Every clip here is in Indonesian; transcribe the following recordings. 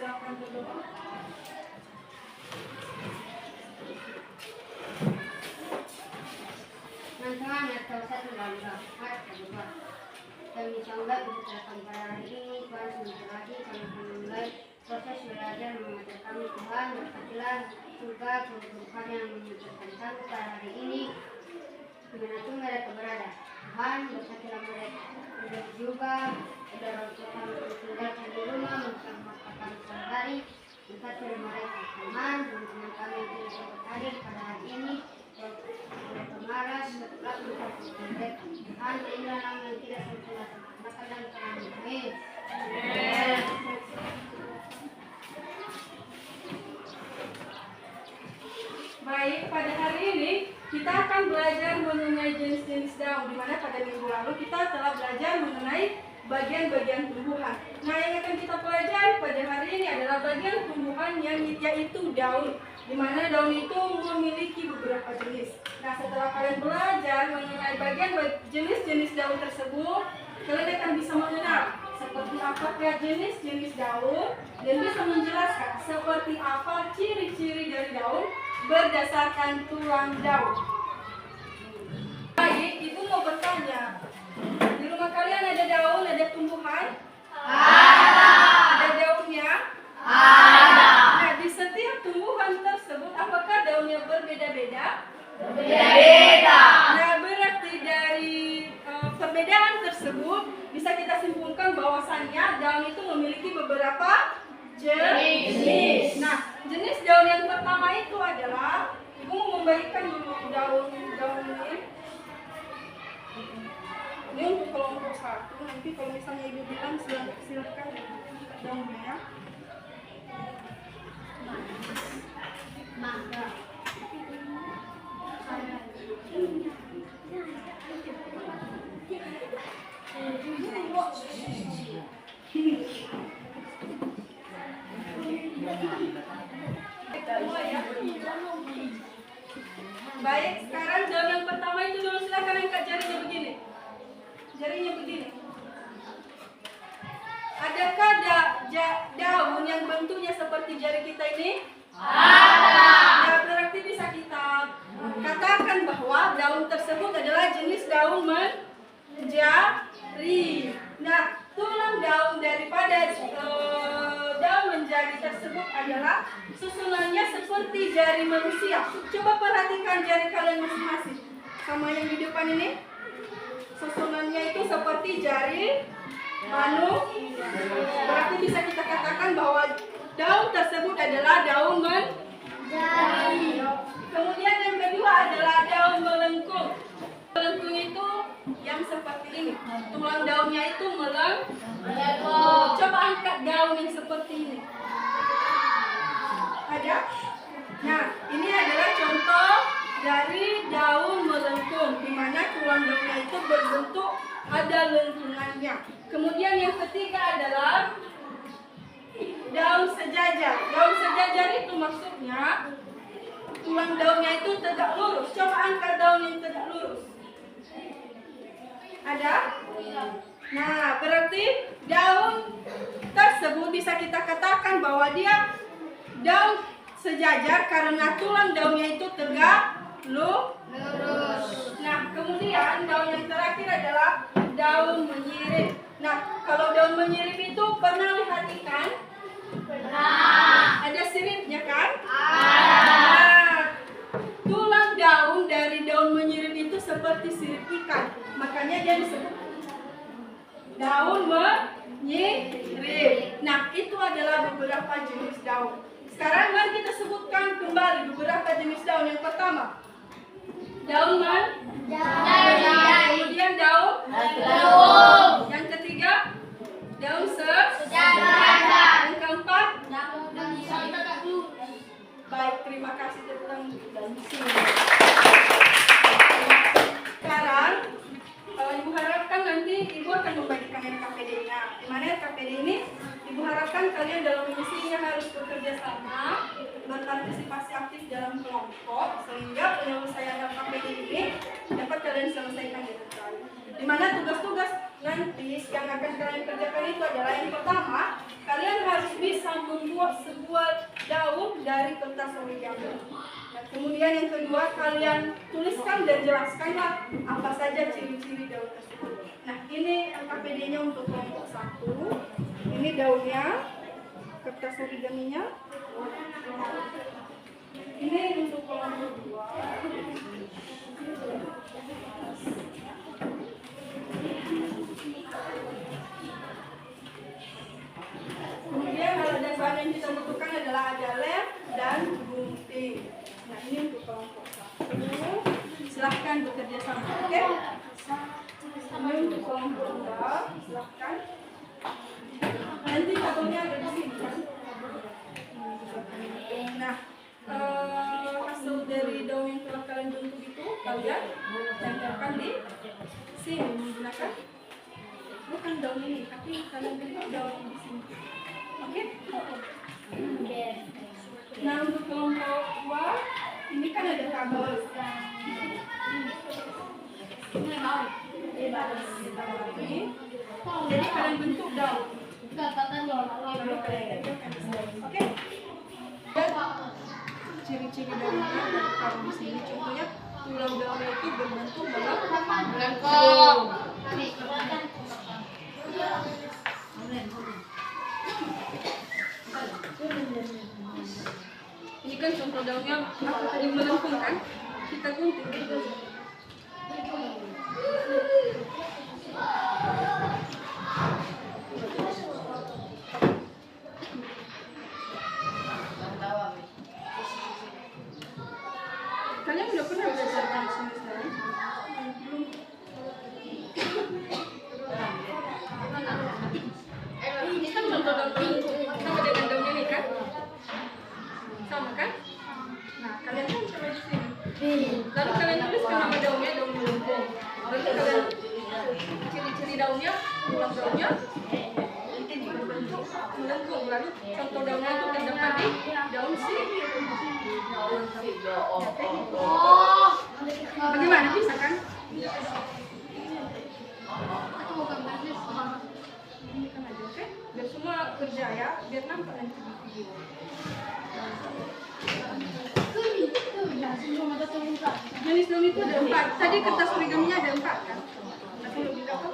Silakan berdoa. Teman-teman, atau satu lagi, berdoa. Dan insyaallah kita pada hari ini Tuhan sebentar lagi kami akan memulai proses belajar mengajar kami. Tuhan berkatilah juga guru-guru kami yang mengajarkan kami pada hari ini dimanapun mereka berada. Tuhan berkatilah mereka dan juga saudara kami tinggalkan di rumah bersama kami sehari. Berkatilah mereka teman teman kami yang tidak dapat hadir pada hari ini. Mereka malas setelah mereka. Tuhan inilah nama yang tidak sempurna. Maka dan kami. Amin. Baik, pada hari ini kita akan belajar mengenai jenis-jenis daun, di mana pada minggu lalu kita telah belajar mengenai bagian-bagian tumbuhan. Nah, yang akan kita pelajari pada hari ini adalah bagian tumbuhan yang yaitu daun, di mana daun itu memiliki beberapa jenis. Nah, setelah kalian belajar mengenai bagian jenis-jenis daun tersebut, kalian akan bisa mengenal seperti apakah jenis-jenis daun dan bisa menjelaskan seperti apa ciri-ciri dari daun berdasarkan tulang daun. Baik, ibu mau bertanya, di rumah kalian ada daun, ada tumbuhan? Ada. Ada daunnya? Ada. Nah, di setiap tumbuhan tersebut, apakah daunnya berbeda-beda? Berbeda-beda. Nah, berarti dari perbedaan tersebut bisa kita simpulkan bahwasannya daun itu memiliki beberapa jenis. Nah, jenis daun yang pertama itu adalah, ibu mau membagikan dulu daun ini. Ini untuk kelompok 1. Nanti kalau misalnya ibu bilang silakan daunnya. Mangga. Baik, sekarang daun yang pertama itu dulu, silakan angkat jarinya begini. Jarinya begini. Adakah daun yang bentuknya seperti jari kita ini? Ada. Nah, berarti bisa kita katakan bahwa daun tersebut adalah jenis daun menjari. Nah, tulang daun daripada daun menjari tersebut adalah susunannya seperti jari manusia. Coba perhatikan jari kalian masing-masing. Sama yang di depan ini. Susunannya itu seperti jari manusia. Berarti bisa kita katakan bahwa daun tersebut adalah daun menjari. Kemudian yang kedua adalah daun melengkung. Melengkung itu yang seperti ini. Tulang daunnya itu melengkung. Coba angkat daun yang seperti ini. Ada? Nah, ini adalah contoh dari daun melengkung, di mana tulang daunnya itu berbentuk ada lengkungannya. Kemudian yang ketiga adalah daun sejajar. Daun sejajar itu maksudnya tulang daunnya itu tegak lurus. Coba angkat daun yang tegak lurus. Ada? Nah, berarti daun tersebut bisa kita katakan bahwa dia daun sejajar karena tulang daunnya itu tegak lurus. Nah, kemudian daun yang terakhir adalah daun menyirip. Nah, kalau daun menyirip itu pernah lihat ikan? Pernah. Ada siripnya kan? Ada. Nah, tulang daun dari daun menyirip itu seperti sirip ikan. Makanya dia disebut daun menyirip. Nah, itu adalah beberapa jenis daun. Sekarang mari kita sebutkan kembali beberapa jenis daun. Yang pertama, daun kemudian daun melengkung. Yang ketiga, daun sejajar. Yang keempat, baik, terima kasih tentang dan sini. Sekarang, ibu harapkan nanti ibu akan membagikan RKPD-nya. Di mana RKPD ini ibu harapkan kalian dalam mengisinya harus bekerja sama, berpartisipasi aktif dalam kelompok, sehingga penyelesaian RKPD ini dapat kalian selesaikan dengan baik. Di mana tugas-tugas nanti yang akan kalian kerjakan itu adalah yang pertama, kalian harus bisa membuat sebuah daun dari kertas origami. Nah, kemudian yang kedua, kalian tuliskan dan jelaskanlah apa saja ciri-ciri daun tersebut. Nah, ini KPD-nya untuk kelompok 1. Ini daunnya, kertas origaminya. Ini untuk kelompok 2. Kemudian alat dan bahan yang kita butuhkan adalah ada lem dan gunting. Nah, ini untuk kelompok 1. Silahkan bekerja sama, oke? Ini untuk kelompok 2, silahkan. Nanti tabelnya ada di sini kan? Nah, hasil dari daun yang telah kalian bentuk itu kalian tempelkan di sini menggunakan bukan daun ini, tapi kalian bentuk daun di sini. Oke? Nah, untuk kelompok 2 ini kan ada kabel. Ini. Jadi kalian bentuk daun. Lalu kalian tempelkan di sini. Oke? Ciri-ciri daunnya ditaruh di sini. Contohnya tulang daunnya itu berbentuk melengkung. Ini kan contoh daunnya apa tadi melengkung kan? Kita gunting. Kalian udah pernah belajar dari sini sekarang? Belum? Ini kan contoh daun melengkung sama dengan daun ini kan? Sama kan? Nah, kalian kan coba di sini. Lalu kalian tuliskan nama daunnya, daun melengkung. Lalu kalian ciri-ciri daunnya, tulang daunnya berbentuk melengkung. Lalu contoh daunnya itu terdapat di daun sini. Bagaimana bisa kan? Ini kan aja, oke? Biar semua kerja ya, biar nampak nanti di video. Jenis daun itu ada 4. Tadi kertas origaminya ada 4 kan? Nanti lebih berapa?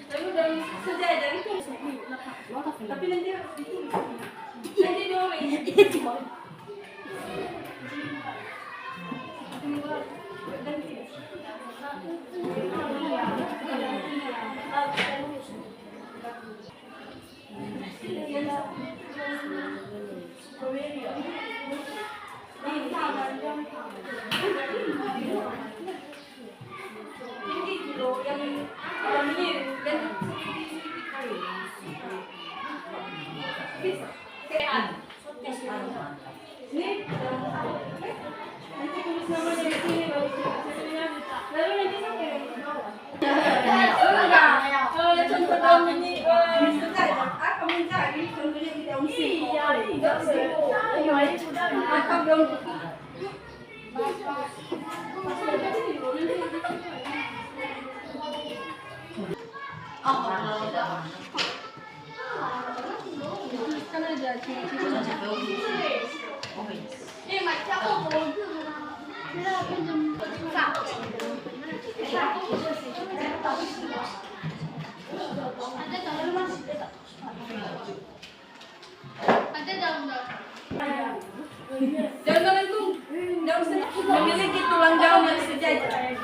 Lalu dari sejajar itu tapi nanti nanti dong daun melengkung, daun memiliki tulang daun yang sejajar.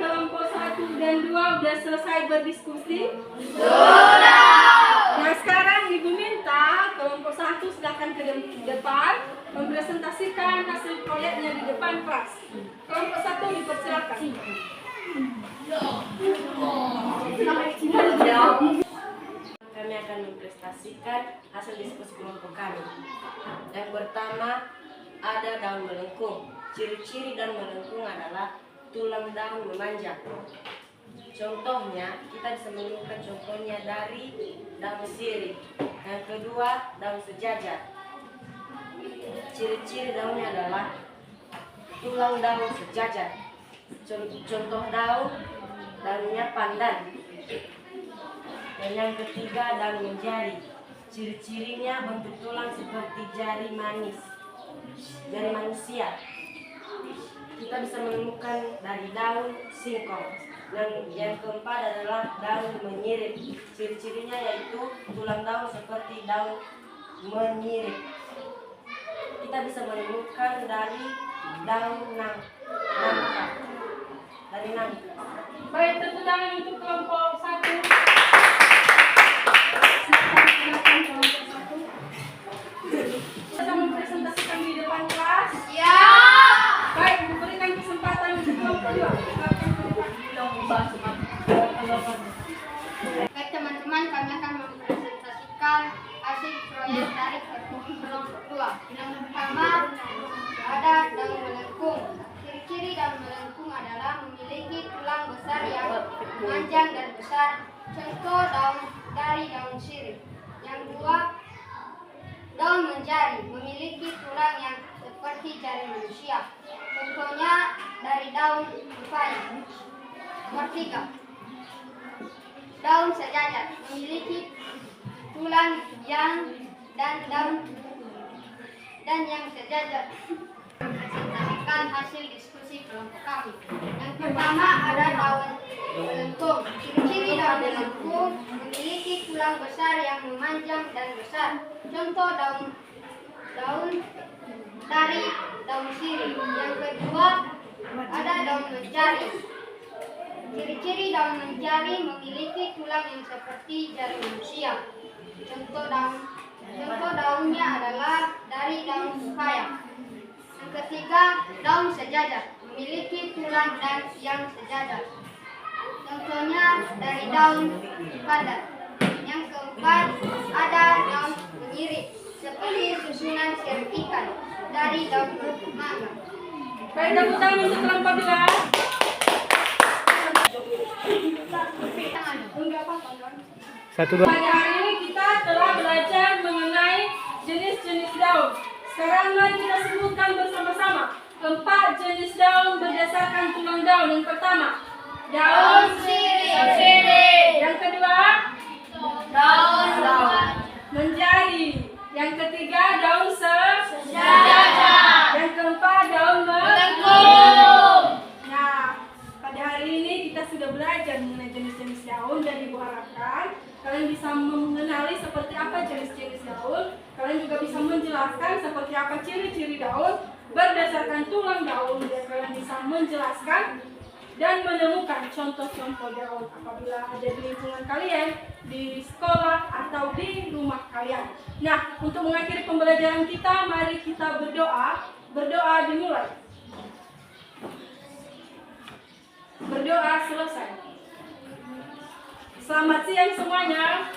Kelompok 1 dan 2 udah selesai berdiskusi. depan kelas. Kelompok 1 dipersilakan. Kami akan mempresentasikan hasil diskusi kelompok kami. Yang pertama ada daun melengkung. Ciri-ciri daun melengkung adalah tulang daun memanjang. Contohnya, kita bisa menemukan contohnya dari daun sirih. Yang kedua, daun sejajar. Ciri-ciri daunnya adalah tulang daun sejajar. Contoh daunnya pandan. Dan yang ketiga, daun menjari. Ciri-cirinya bentuk tulang seperti jari manis, jari manusia. Kita bisa menemukan dari daun singkong. Dan yang keempat adalah daun menyirip. Ciri-cirinya yaitu tulang daun seperti daun menyirip. Kita bisa menemukan dari daun nangka. Dari nangka. Baik, tepuk tangan untuk kelompok 1. Kita mempresentasikan di depan kelas. Ya. Baik, memberikan kesempatan untuk kelompok 2. Baik teman-teman, kami akan mempresentasikan hasil proyek dari kelompok 2. Yang pertama ada daun melengkung. Ciri-ciri daun melengkung adalah memiliki tulang besar yang memanjang dan besar. Contoh dari daun sirih. Yang kedua, daun menjari memiliki tulang yang seperti jari manusia. Contohnya dari daun pepaya. Nomor 3, daun sejajar memiliki tulang yang yang sejajar. Presentasikan hasil diskusi kelompok kami. Yang pertama ada daun melengkung. Ciri-ciri daun melengkung memiliki tulang besar yang memanjang dan besar. Contoh dari daun sirih. Yang kedua ada daun menjari. Ciri-ciri daun menjari memiliki tulang yang seperti jari manusia. Contoh daunnya adalah dari daun pepaya. Yang ketiga, daun sejajar memiliki tulang yang sejajar. Contohnya dari daun pandan. Yang keempat, ada daun menyirip seperti susunan sirip ikan dari daun mangga. Baik, tepuk tangan untuk kelompok 2. Pada hari ini kita telah belajar mengenai jenis-jenis daun. Sekarang mari kita sebutkan bersama-sama 4 jenis daun berdasarkan tulang daun. Yang pertama, daun sirih. Yang kedua, Daun menjari. Yang ketiga, daun sejajar. Yang keempat, daun Melengkung. Nah, pada hari ini kita sudah belajar mengenai jenis-jenis daun dan Ibu harapkan kalian bisa mengenali seperti apa jenis-jenis daun. Kalian juga bisa menjelaskan seperti apa ciri-ciri daun berdasarkan tulang daun, dan kalian bisa menjelaskan dan menemukan contoh-contoh daun apabila ada di lingkungan kalian, di sekolah atau di rumah kalian. Nah, untuk mengakhiri pembelajaran kita, mari kita berdoa. Berdoa dimulai. Berdoa selesai. Selamat siang semuanya.